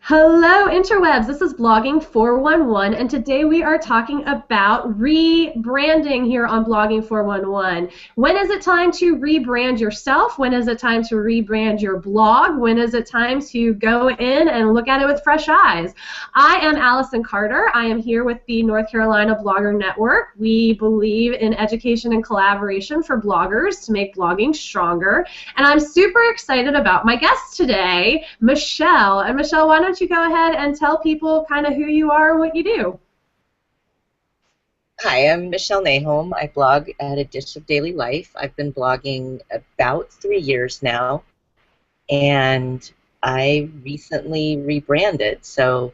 Hello, interwebs. This is Blogging411, and today we are talking about rebranding here on Blogging411. When is it time to rebrand yourself? When is it time to rebrand your blog? When is it time to go in and look at it with fresh eyes? I am Allison Carter. I am here with the North Carolina Blogger Network. We believe in education and collaboration for bloggers to make blogging stronger, and I'm super excited about my guest today, Michelle. And Michelle, why don't you go ahead and tell people kind of who you are and what you do? Hi, I'm Michelle Nahom. I blog at A Dish of Daily Life. I've been blogging about 3 years now, and I recently rebranded. So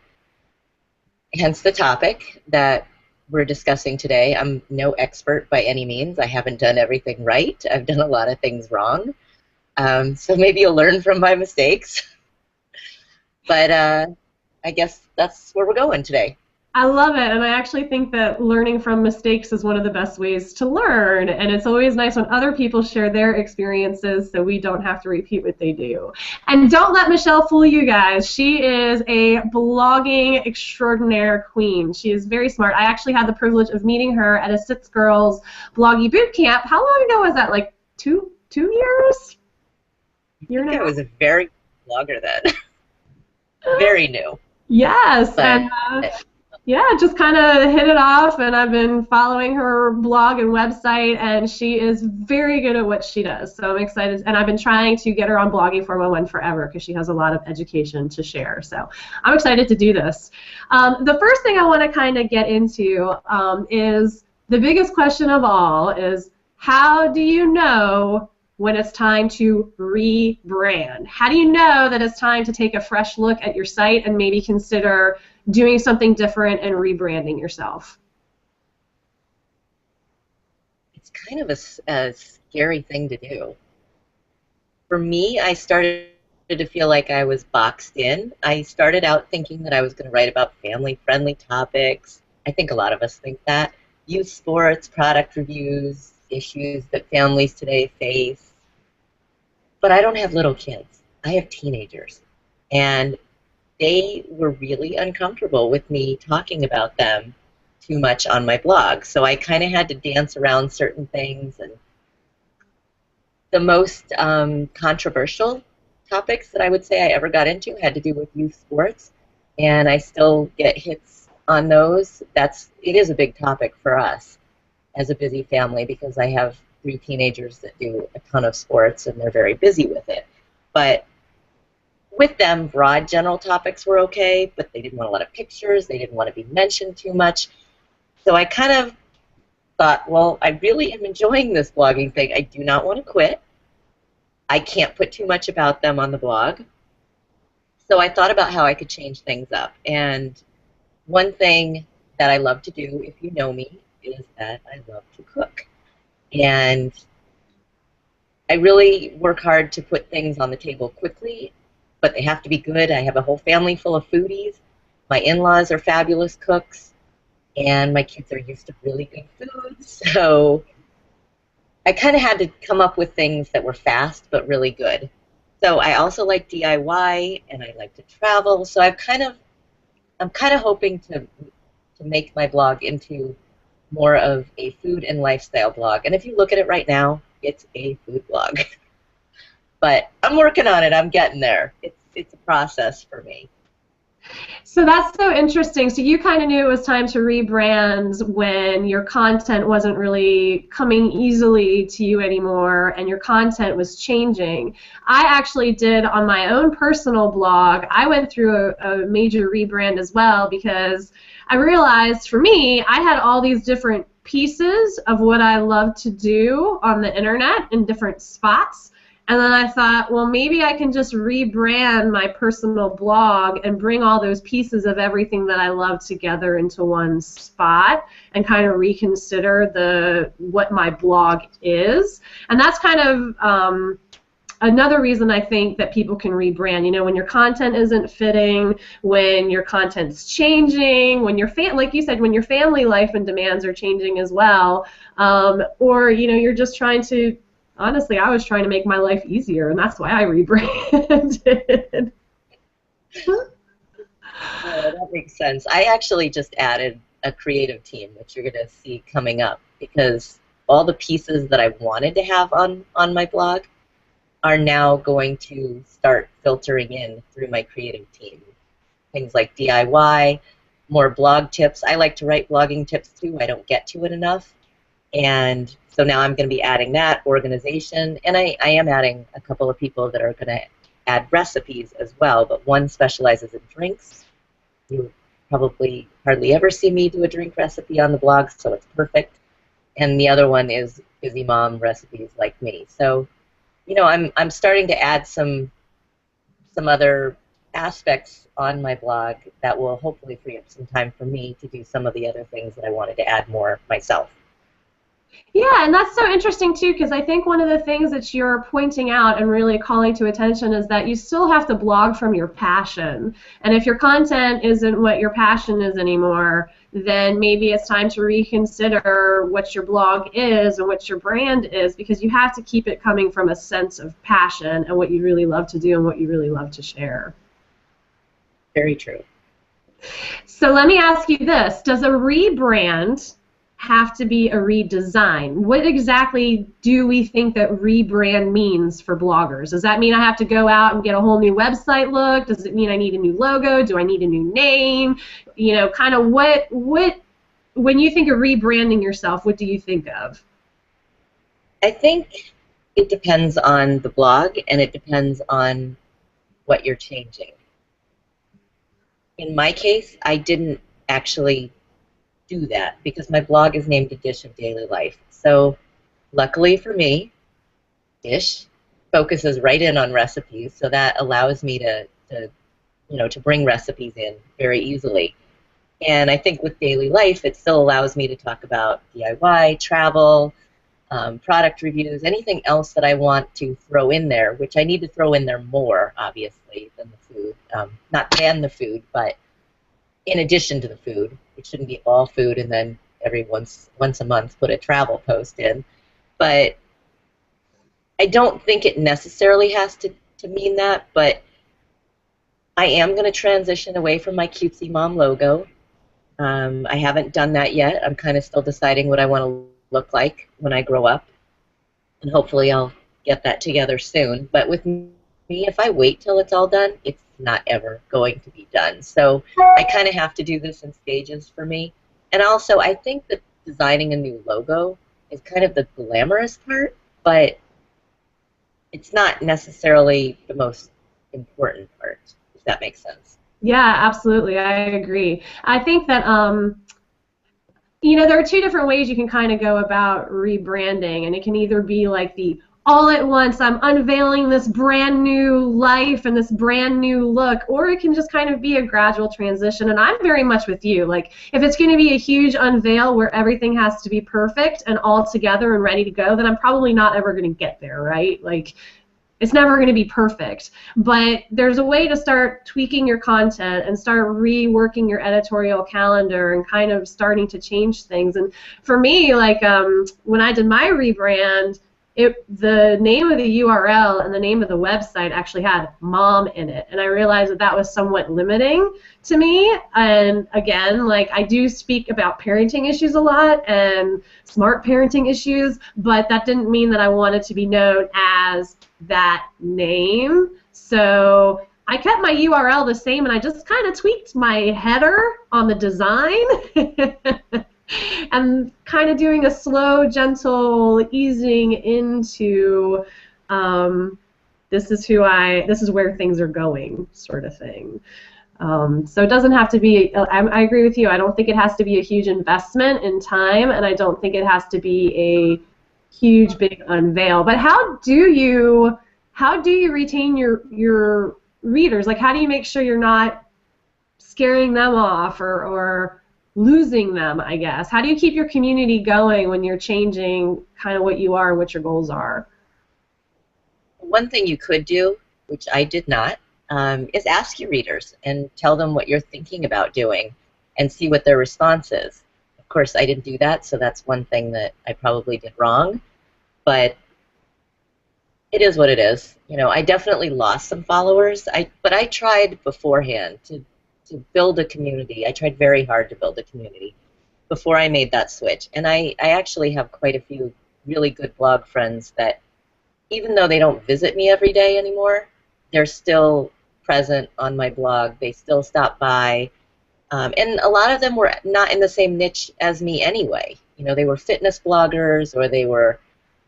hence the topic that we're discussing today. I'm no expert by any means. I haven't done everything right. I've done a lot of things wrong. So maybe you'll learn from my mistakes. But I guess that's where we're going today. I love it, and I actually think that learning from mistakes is one of the best ways to learn, and it's always nice when other people share their experiences so we don't have to repeat what they do. And don't let Michelle fool you guys. She is a blogging extraordinaire queen. She is very smart. I actually had the privilege of meeting her at a Sits Girls Bloggy Boot Camp. How long ago was that? Like two years? I was a very blogger then. Very new. Yes, and yeah, just kind of hit it off, and I've been following her blog and website, and she is very good at what she does, so I'm excited, and I've been trying to get her on Blogging411 forever because she has a lot of education to share, so I'm excited to do this. The first thing I want to kind of get into is the biggest question of all is, how do you know when it's time to rebrand? How do you know that it's time to take a fresh look at your site and maybe consider doing something different and rebranding yourself? It's kind of a scary thing to do. For me, I started to feel like I was boxed in. I started out thinking that I was going to write about family-friendly topics. I think a lot of us think that. Youth sports, product reviews, issues that families today face. But I don't have little kids. I have teenagers. And they were really uncomfortable with me talking about them too much on my blog. So I kind of had to dance around certain things. And the most controversial topics that I would say I ever got into had to do with youth sports. And I still get hits on those. It is a big topic for us as a busy family because I have 3 teenagers that do a ton of sports and they're very busy with it. But with them, broad general topics were okay, but they didn't want a lot of pictures, they didn't want to be mentioned too much. So I kind of thought, well, I really am enjoying this blogging thing. I do not want to quit. I can't put too much about them on the blog. So I thought about how I could change things up. And one thing that I love to do, if you know me, is that I love to cook. And I really work hard to put things on the table quickly, but they have to be good. I have a whole family full of foodies. My in-laws are fabulous cooks, and my kids are used to really good food. So I kind of had to come up with things that were fast but really good. So I also like DIY, and I like to travel. So I'm kind of hoping to make my blog into more of a food and lifestyle blog. And if you look at it right now, it's a food blog. But I'm working on it. I'm getting there. It's a process for me. So that's so interesting. So you kind of knew it was time to rebrand when your content wasn't really coming easily to you anymore and your content was changing. I actually did on my own personal blog. I went through a major rebrand as well because I realized for me, I had all these different pieces of what I love to do on the internet in different spots. And then I thought, well, maybe I can just rebrand my personal blog and bring all those pieces of everything that I love together into one spot and kind of reconsider what my blog is. And that's kind of another reason I think that people can rebrand. You know, when your content isn't fitting, when your content's changing, when your like you said, when your family life and demands are changing as well, or you know, you're just trying to. Honestly, I was trying to make my life easier, and that's why I rebranded. Oh, that makes sense. I actually just added a creative team, which you're going to see coming up, because all the pieces that I wanted to have on my blog are now going to start filtering in through my creative team. Things like DIY, more blog tips. I like to write blogging tips too. I don't get to it enough. And so now I'm going to be adding that, organization, and I am adding a couple of people that are going to add recipes as well, but one specializes in drinks. You probably hardly ever see me do a drink recipe on the blog, so it's perfect. And the other one is busy mom recipes like me. So, you know, I'm starting to add some other aspects on my blog that will hopefully free up some time for me to do some of the other things that I wanted to add more myself. Yeah, and that's so interesting too, because I think one of the things that you're pointing out and really calling to attention is that you still have to blog from your passion. And if your content isn't what your passion is anymore, then maybe it's time to reconsider what your blog is and what your brand is, because you have to keep it coming from a sense of passion and what you really love to do and what you really love to share. Very true. So let me ask you this. Does a rebrand have to be a redesign? What exactly do we think that rebrand means for bloggers? Does that mean I have to go out and get a whole new website look? Does it mean I need a new logo? Do I need a new name? You know, kind of what when you think of rebranding yourself, what do you think of? I think it depends on the blog, and it depends on what you're changing. In my case, I didn't actually do that because my blog is named A Dish of Daily Life. So luckily for me, Dish focuses right in on recipes, so that allows me to bring recipes in very easily. And I think with Daily Life, it still allows me to talk about DIY, travel, product reviews, anything else that I want to throw in there, which I need to throw in there more, obviously, than the food. Not than the food, but in addition to the food. It shouldn't be all food and then every once a month put a travel post in. But I don't think it necessarily has to mean that, but I am going to transition away from my cutesy mom logo. I haven't done that yet. I'm kind of still deciding what I want to look like when I grow up, and hopefully I'll get that together soon. But with me, if I wait till it's all done, it's not ever going to be done. So I kind of have to do this in stages for me. And also, I think that designing a new logo is kind of the glamorous part, but it's not necessarily the most important part, if that makes sense. Yeah, absolutely. I agree. I think that you know, there are two different ways you can kind of go about rebranding, and it can either be like the all at once, I'm unveiling this brand new life and this brand new look, or it can just kind of be a gradual transition. And I'm very much with you. Like, if it's going to be a huge unveil where everything has to be perfect and all together and ready to go, then I'm probably not ever going to get there, right? Like, it's never going to be perfect, but there's a way to start tweaking your content and start reworking your editorial calendar and kind of starting to change things. And for me, like when I did my rebrand, the name of the URL and the name of the website actually had mom in it, and I realized that that was somewhat limiting to me. And again, like, I do speak about parenting issues a lot and smart parenting issues, but that didn't mean that I wanted to be known as that name. So I kept my URL the same, and I just kind of tweaked my header on the design and kind of doing a slow, gentle easing into this is where things are going, sort of thing. So it doesn't have to be, I agree with you, I don't think it has to be a huge investment in time, and I don't think it has to be a huge, big unveil. But how do you retain your readers? Like, how do you make sure you're not scaring them off or losing them, I guess? How do you keep your community going when you're changing kind of what you are and what your goals are? One thing you could do, which I did not, is ask your readers and tell them what you're thinking about doing and see what their response is. Of course, I didn't do that, so that's one thing that I probably did wrong, but it is what it is. You know, I definitely lost some followers, but I tried beforehand to to build a community. I tried very hard to build a community before I made that switch. And I actually have quite a few really good blog friends that, even though they don't visit me every day anymore, they're still present on my blog. They still stop by. And a lot of them were not in the same niche as me anyway. You know, they were fitness bloggers, or they were,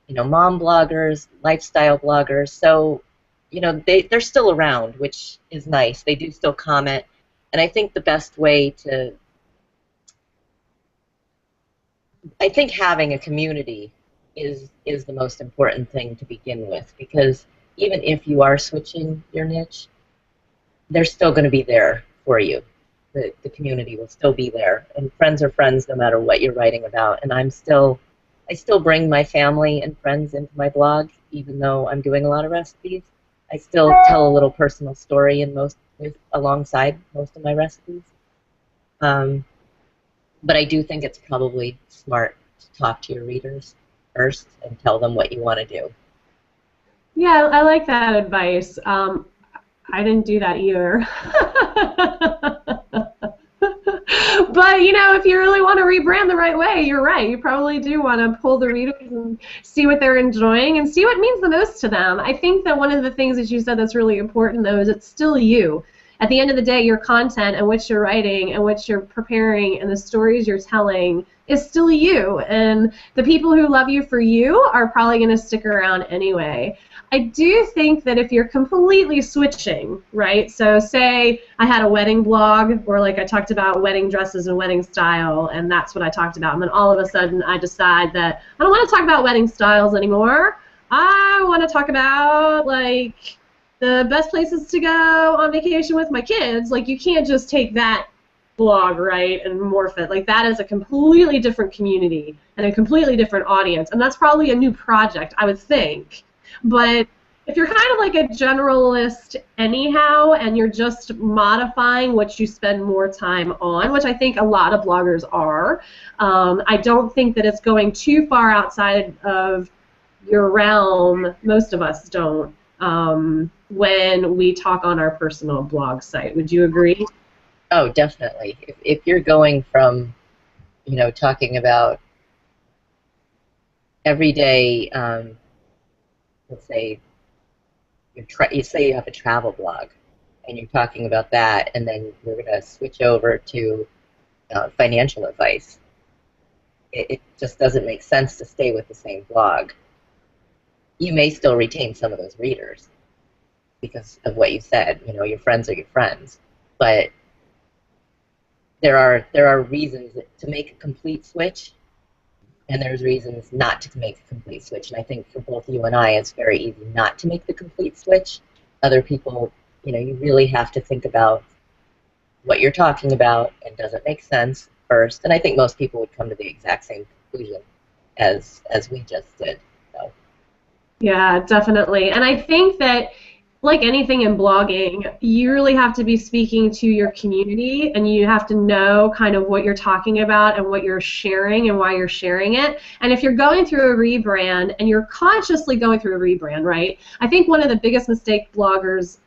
you know, mom bloggers, lifestyle bloggers. So, you know, they're still around, which is nice. They do still comment. And I think the best way to, I think having a community is the most important thing to begin with, because even if you are switching your niche, they're still going to be there for you. The community will still be there, and friends are friends no matter what you're writing about. And I still bring my family and friends into my blog, even though I'm doing a lot of recipes. I still tell a little personal story alongside most of my recipes. But I do think it's probably smart to talk to your readers first and tell them what you want to do. Yeah, I like that advice. I didn't do that either. But, you know, if you really want to rebrand the right way, you're right. You probably do want to pull the readers and see what they're enjoying and see what means the most to them. I think that one of the things that you said that's really important, though, is it's still you. At the end of the day, your content and what you're writing and what you're preparing and the stories you're telling is still you. And the people who love you for you are probably going to stick around anyway. I do think that if you're completely switching, right? So say I had a wedding blog where, like, I talked about wedding dresses and wedding style, and that's what I talked about. And then all of a sudden I decide that I don't want to talk about wedding styles anymore. I want to talk about, like, the best places to go on vacation with my kids. Like, you can't just take that blog, right, and morph it. Like, that is a completely different community and a completely different audience. And that's probably a new project, I would think. But if you're kind of like a generalist anyhow, and you're just modifying what you spend more time on, which I think a lot of bloggers are, I don't think that it's going too far outside of your realm. Most of us don't, when we talk on our personal blog site. Would you agree? Oh, definitely. If you're going from, you know, talking about everyday, let's say you say you have a travel blog, and you're talking about that, and then you're going to switch over to financial advice, it just doesn't make sense to stay with the same blog. You may still retain some of those readers because of what you said. You know, your friends are your friends, but there are reasons to make a complete switch, and there's reasons not to make a complete switch. And I think for both you and I, it's very easy not to make the complete switch. Other people, you know, you really have to think about what you're talking about and does it make sense first. And I think most people would come to the exact same conclusion as we just did. So. Yeah, definitely. And I think that, like anything in blogging, you really have to be speaking to your community, and you have to know kind of what you're talking about and what you're sharing and why you're sharing it. And if you're going through a rebrand and you're consciously going through a rebrand, right? I think one of the biggest mistakes bloggers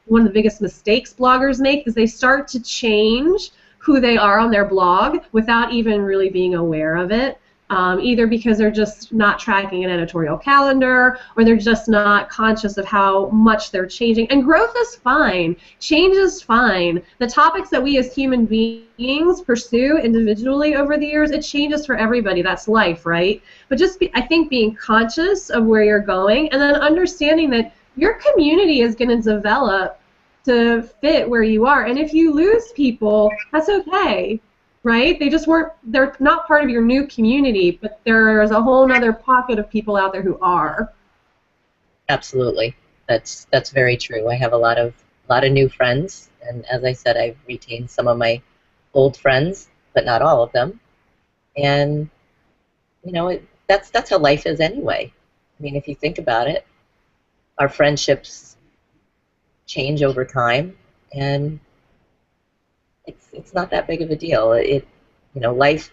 make is they start to change who they are on their blog without even really being aware of it. Either because they're just not tracking an editorial calendar, or they're just not conscious of how much they're changing. And growth is fine. Change is fine. The topics that we as human beings pursue individually over the years, it changes for everybody. That's life, right? But I think being conscious of where you're going, and then understanding that your community is going to develop to fit where you are. And if you lose people, that's okay. Right? They're not part of your new community, but there's a whole other pocket of people out there who are. Absolutely. That's very true. I have a lot of new friends, and as I said, I've retained some of my old friends, but not all of them. And you know, that's how life is anyway. I mean, if you think about it, our friendships change over time, and it's not that big of a deal. You know, life,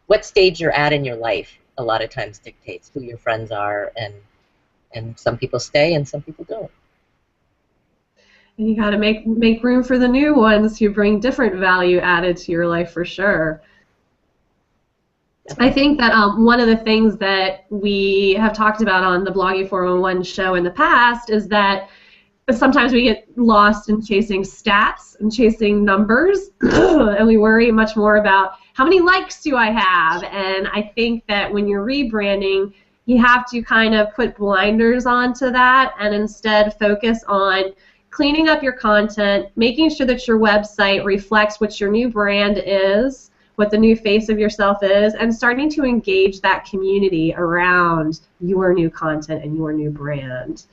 what stage you're at in your life a lot of times dictates who your friends are, and some people stay and some people don't. And you got to make room for the new ones who bring different value added to your life for sure. I think that one of the things that we have talked about on the Blogging411 show in the past is that sometimes we get lost in chasing stats and chasing numbers, and we worry much more about how many likes do I have. And I think that when you're rebranding, you have to kind of put blinders onto that and instead focus on cleaning up your content, making sure that your website reflects what your new brand is, what the new face of yourself is, and starting to engage that community around your new content and your new brand.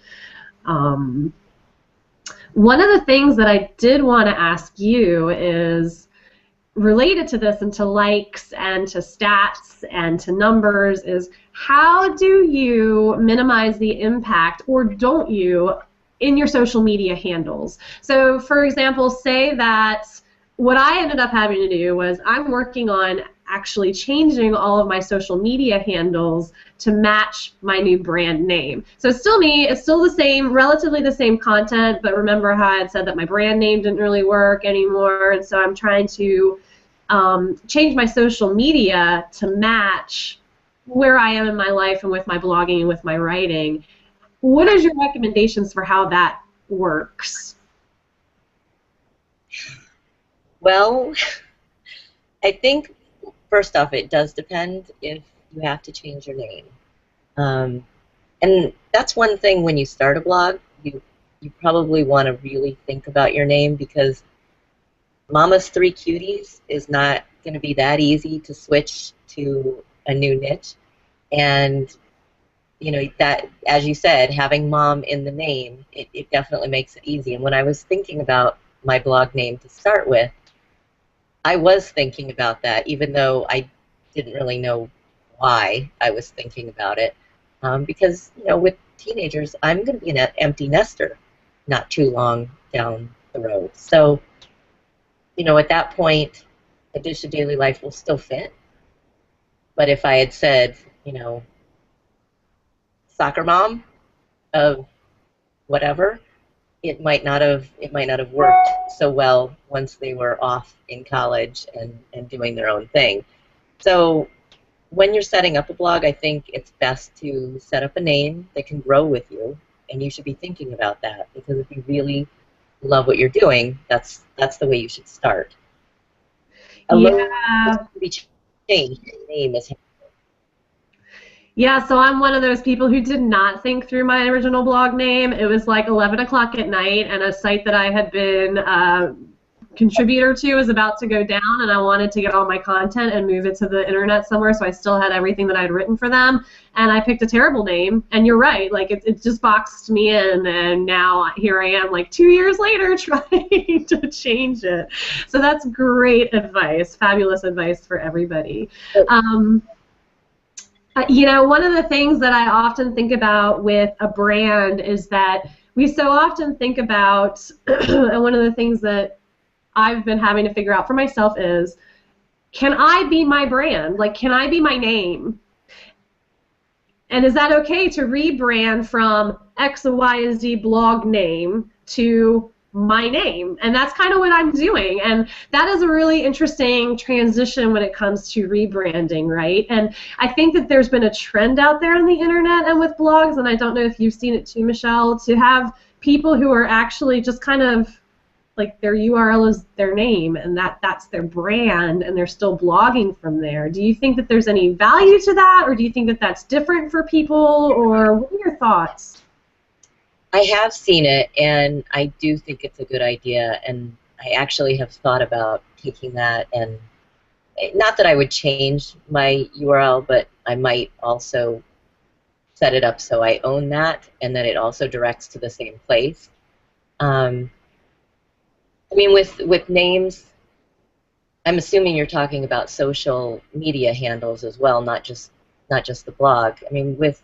One of the things that I did want to ask you is related to this and to likes and to stats and to numbers is how do you minimize the impact, or don't you, in your social media handles? So for example, say that what I ended up having to do was I'm working on actually changing all of my social media handles to match my new brand name. So it's still me, it's still the same, relatively the same content, but remember how I had said that my brand name didn't really work anymore, and so I'm trying to change my social media to match where I am in my life and with my blogging and with my writing. What is your recommendations for how that works? Well, I think first off, it does depend if you have to change your name. And that's one thing when you start a blog, you probably want to really think about your name, because Mama's Three Cuties is not going to be that easy to switch to a new niche. And you know, that, as you said, having mom in the name, it definitely makes it easy. And when I was thinking about my blog name to start with, I was thinking about that, even though I didn't really know why I was thinking about it. Because, you know, with teenagers, I'm going to be an empty nester not too long down the road. So, you know, at that point, A Dish of Daily Life will still fit. But if I had said, you know, soccer mom of whatever, it might not have worked so well once they were off in college and doing their own thing. So when you're setting up a blog, I think it's best to set up a name that can grow with you, and you should be thinking about that, because if you really love what you're doing, that's the way you should start. Yeah. To be changed. Name is. Yeah, so I'm one of those people who did not think through my original blog name. It was like 11 o'clock at night, and a site that I had been a contributor to was about to go down, and I wanted to get all my content and move it to the internet somewhere, so I still had everything that I had written for them, and I picked a terrible name. And you're right, like it just boxed me in, and now here I am like 2 years later trying to change it. So that's great advice, fabulous advice for everybody. You know, one of the things that I often think about with a brand is that we so often think about, and one of the things that I've been having to figure out for myself is, can I be my brand? Like, can I be my name? And is that okay to rebrand from X, Y, Z blog name to my name? And that's kind of what I'm doing, and that is a really interesting transition when it comes to rebranding, right? And I think that there's been a trend out there on the internet and with blogs, and I don't know if you've seen it too, Michelle, to have people who are actually just kind of like their URL is their name, and that's their brand, and they're still blogging from there. Do you think that there's any value to that, or do you think that that's different for people, or what are your thoughts? I have seen it, and I do think it's a good idea, and I actually have thought about taking that, and not that I would change my URL, but I might also set it up so I own that, and then it also directs to the same place. I mean, with names, I'm assuming you're talking about social media handles as well, not just the blog. I mean, with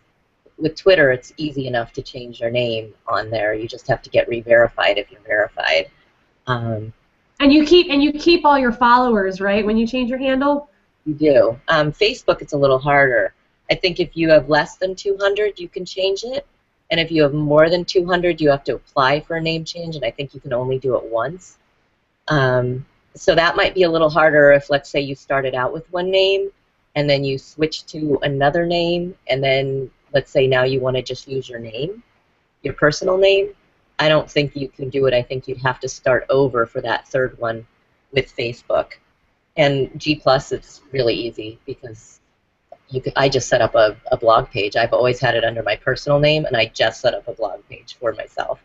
Twitter, it's easy enough to change your name on there. You just have to get re-verified if you're verified. And you keep all your followers, right, when you change your handle? You do. Facebook, it's a little harder. I think if you have less than 200, you can change it. And if you have more than 200, you have to apply for a name change, and I think you can only do it once. So that might be a little harder if, let's say, you started out with one name and then you switch to another name, and then let's say now you want to just use your name, your personal name. I don't think you can do it. I think you'd have to start over for that third one with Facebook. And G+, it's really easy because I just set up a blog page. I've always had it under my personal name, and I just set up a blog page for myself.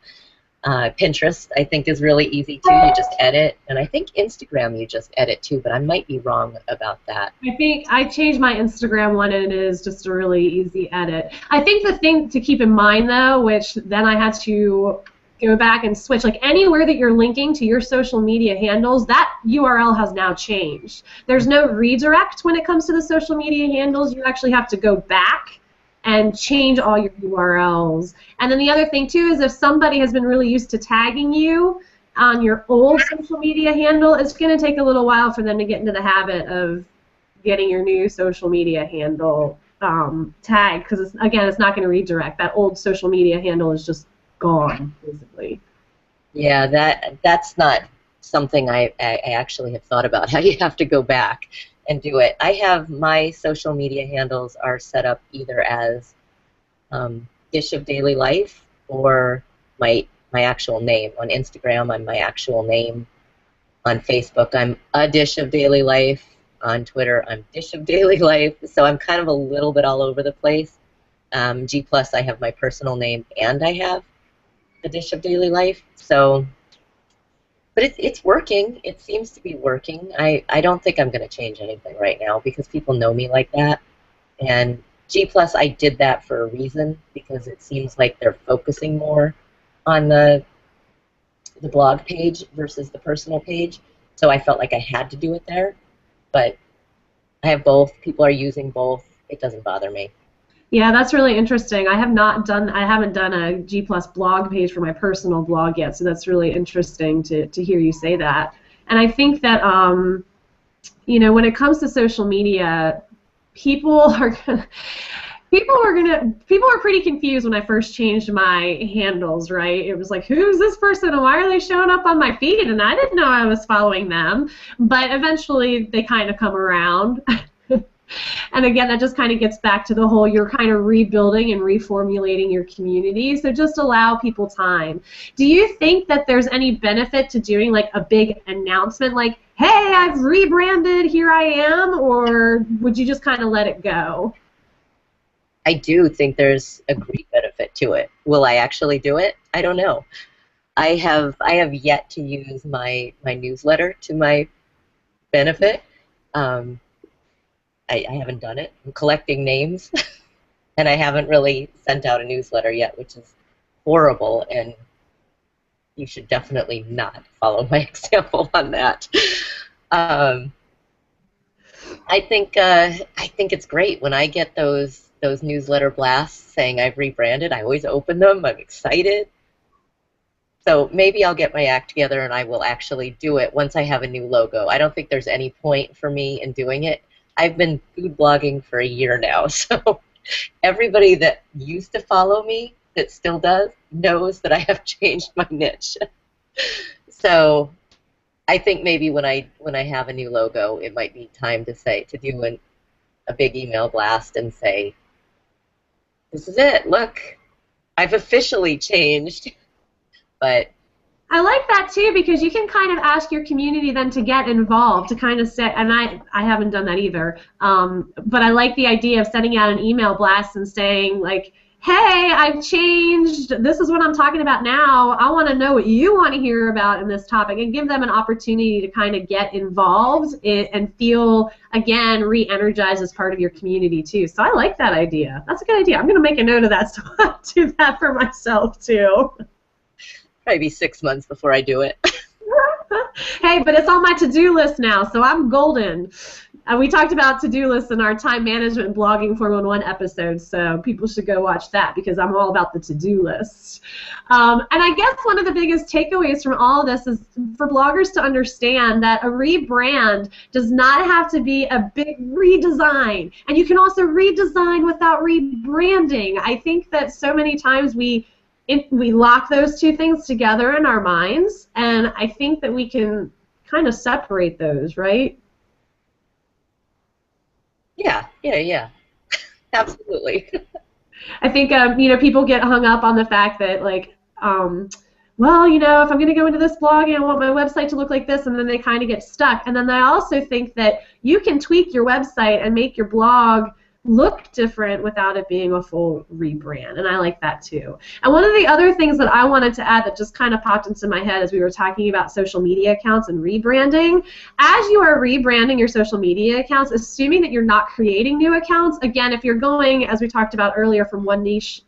Pinterest, I think, is really easy too. You just edit, and I think Instagram you just edit too, but I might be wrong about that. I think I changed my Instagram one, and it is just a really easy edit. I think the thing to keep in mind, though, which then I had to go back and switch, like anywhere that you're linking to your social media handles, that URL has now changed. There's no redirect when it comes to the social media handles. You actually have to go back and change all your URLs. And then the other thing, too, is if somebody has been really used to tagging you on your old social media handle, it's going to take a little while for them to get into the habit of getting your new social media handle tagged, because, again, it's not going to redirect. That old social media handle is just gone, basically. Yeah, that's not something I actually have thought about, how you have to go back and do it. I have my social media handles are set up either as Dish of Daily Life or my actual name. On Instagram, I'm my actual name. On Facebook, I'm a Dish of Daily Life. On Twitter, I'm Dish of Daily Life. So I'm kind of a little bit all over the place. G+, I have my personal name and I have the Dish of Daily Life. So. But it's working. It seems to be working. I don't think I'm going to change anything right now because people know me like that. And G+, I did that for a reason, because it seems like they're focusing more on the blog page versus the personal page. So I felt like I had to do it there. But I have both. People are using both. It doesn't bother me. Yeah, that's really interesting. I haven't done a G+ blog page for my personal blog yet, so that's really interesting to hear you say that. And I think that when it comes to social media, people are pretty confused when I first changed my handles, right? It was like, who's this person and why are they showing up on my feed? And I didn't know I was following them. But eventually they kind of come around. And again, that just kind of gets back to the whole, you're kind of rebuilding and reformulating your community, so just allow people time. Do you think that there's any benefit to doing like a big announcement like, hey, I've rebranded, here I am, or would you just kind of let it go? I do think there's a great benefit to it. Will I actually do it? I don't know. I have yet to use my newsletter to my benefit. I haven't done it. I'm collecting names, and I haven't really sent out a newsletter yet, which is horrible, and you should definitely not follow my example on that. I think it's great when I get those newsletter blasts saying I've rebranded. I always open them. I'm excited. So maybe I'll get my act together and I will actually do it once I have a new logo. I don't think there's any point for me in doing it. I've been food blogging for a year now, so everybody that used to follow me, that still does, knows that I have changed my niche. So I think maybe when I have a new logo, it might be time to do a big email blast and say, this is it, look, I've officially changed. But I like that too, because you can kind of ask your community then to get involved, to kind of say, and I haven't done that either, but I like the idea of sending out an email blast and saying like, hey, I've changed, this is what I'm talking about now, I want to know what you want to hear about in this topic, and give them an opportunity to kind of get involved and feel, again, re-energized as part of your community too. So I like that idea. That's a good idea. I'm going to make a note of that, so I'll do that for myself too. Probably be 6 months before I do it. Hey, but it's on my to-do list now, so I'm golden. We talked about to-do lists in our time management blogging 411 episode, so people should go watch that because I'm all about the to-do list. And I guess one of the biggest takeaways from all of this is for bloggers to understand that a rebrand does not have to be a big redesign, and you can also redesign without rebranding. I think that so many times we lock those two things together in our minds, and I think that we can kind of separate those, right? Yeah. Absolutely. I think people get hung up on the fact that well, if I'm going to go into this blog, I want my website to look like this, and then they kind of get stuck. And then I also think that you can tweak your website and make your blog look different without it being a full rebrand, and I like that too. And one of the other things that I wanted to add that just kind of popped into my head as we were talking about social media accounts and rebranding, as you are rebranding your social media accounts, assuming that you're not creating new accounts, again, if you're going, as we talked about earlier, from one niche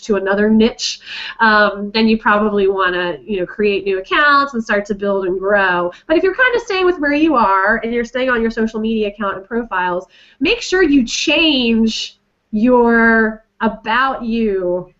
to another niche, then you probably want to create new accounts and start to build and grow. But if you're kind of staying with where you are and you're staying on your social media account and profiles, make sure you change your about you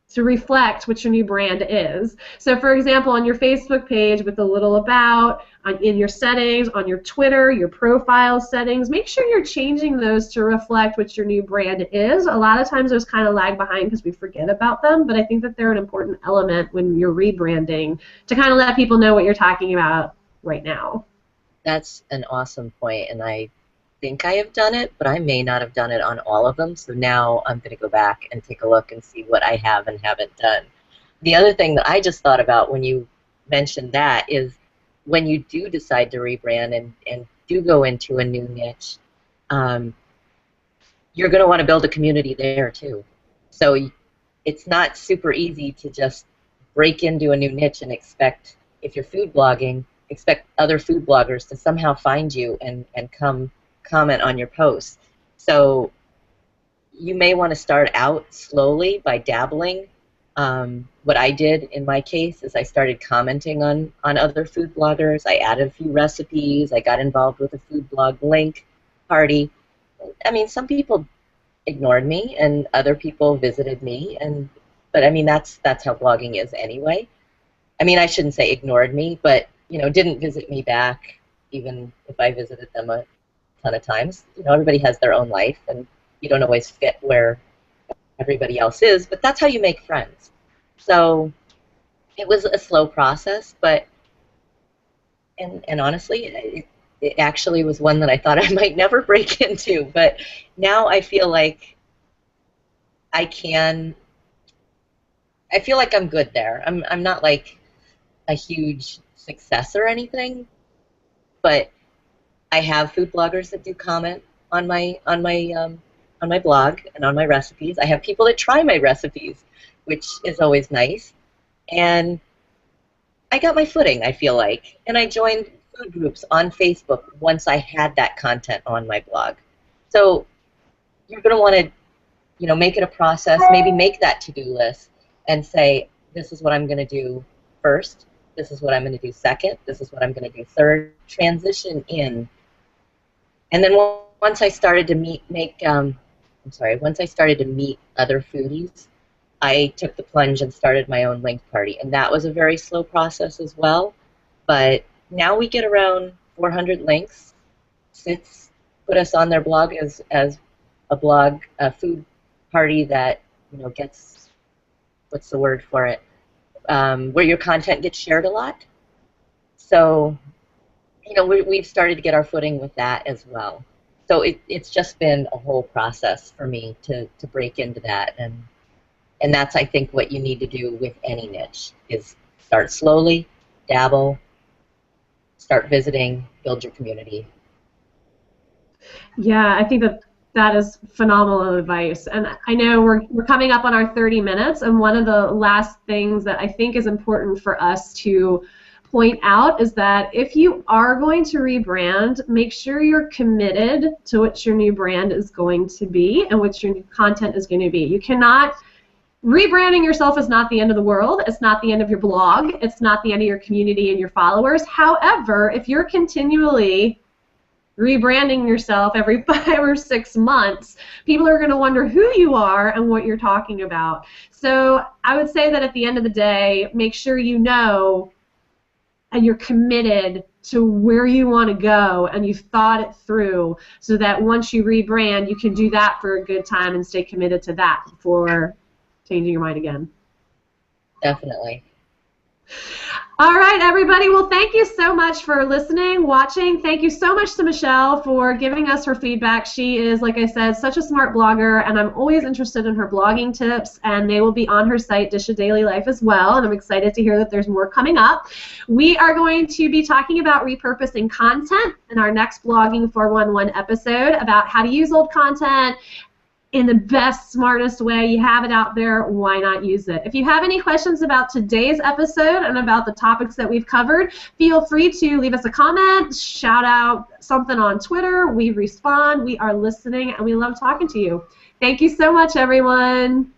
to reflect what your new brand is. So for example, on your Facebook page with the little about, in your settings, on your Twitter, your profile settings, make sure you're changing those to reflect what your new brand is. A lot of times those kind of lag behind because we forget about them, but I think that they're an important element when you're rebranding to kind of let people know what you're talking about right now. That's an awesome point, and I think I have done it, but I may not have done it on all of them, so now I'm going to go back and take a look and see what I have and haven't done. The other thing that I just thought about when you mentioned that is when you do decide to rebrand and do go into a new niche, you're going to want to build a community there too. So it's not super easy to just break into a new niche and expect, if you're food blogging, expect other food bloggers to somehow find you and come comment on your posts. So you may want to start out slowly by dabbling. What I did in my case is I started commenting on other food bloggers. I added a few recipes. I got involved with a food blog link party. I mean, some people ignored me and other people visited me, but I mean that's how blogging is anyway. I mean, I shouldn't say ignored me, but didn't visit me back even if I visited them a ton of times. Everybody has their own life, and you don't always fit where everybody else is, but that's how you make friends. So it was a slow process, but and honestly, it actually was one that I thought I might never break into, but now I feel like I feel like I'm good there. I'm not like a huge success or anything, but I have food bloggers that do comment on my blog and on my recipes. I have people that try my recipes, which is always nice. And I got my footing, I feel like. And I joined food groups on Facebook once I had that content on my blog. So you're going to want to, make it a process, maybe make that to-do list and say, this is what I'm going to do first, this is what I'm going to do second, this is what I'm going to do third, transition in. And then once I started to meet other foodies, I took the plunge and started my own link party, and that was a very slow process as well. But now we get around 400 links. Sits put us on their blog as a food party that gets, what's the word for it, where your content gets shared a lot. So we've started to get our footing with that as well. So it's just been a whole process for me to break into that, and that's, I think, what you need to do with any niche is start slowly, dabble, start visiting, build your community. Yeah, I think that is phenomenal advice. And I know we're coming up on our 30 minutes, and one of the last things that I think is important for us to point out is that if you are going to rebrand, make sure you're committed to what your new brand is going to be and what your new content is going to be. You cannot Rebranding yourself is not the end of the world. It's not the end of your blog. It's not the end of your community and your followers. However, if you're continually rebranding yourself every 5 or 6 months, people are going to wonder who you are and what you're talking about. So I would say that at the end of the day, make sure you know and you're committed to where you want to go and you've thought it through so that once you rebrand, you can do that for a good time and stay committed to that before changing your mind again. Definitely. All right, everybody. Well, thank you so much for listening, watching. Thank you so much to Michelle for giving us her feedback. She is, like I said, such a smart blogger, and I'm always interested in her blogging tips, and they will be on her site, Dish a Daily Life, as well, and I'm excited to hear that there's more coming up. We are going to be talking about repurposing content in our next Blogging411 episode about how to use old content in the best, smartest way. You have it out there, why not use it? If you have any questions about today's episode and about the topics that we've covered, feel free to leave us a comment, shout out something on Twitter. We respond, we are listening, and we love talking to you. Thank you so much, everyone.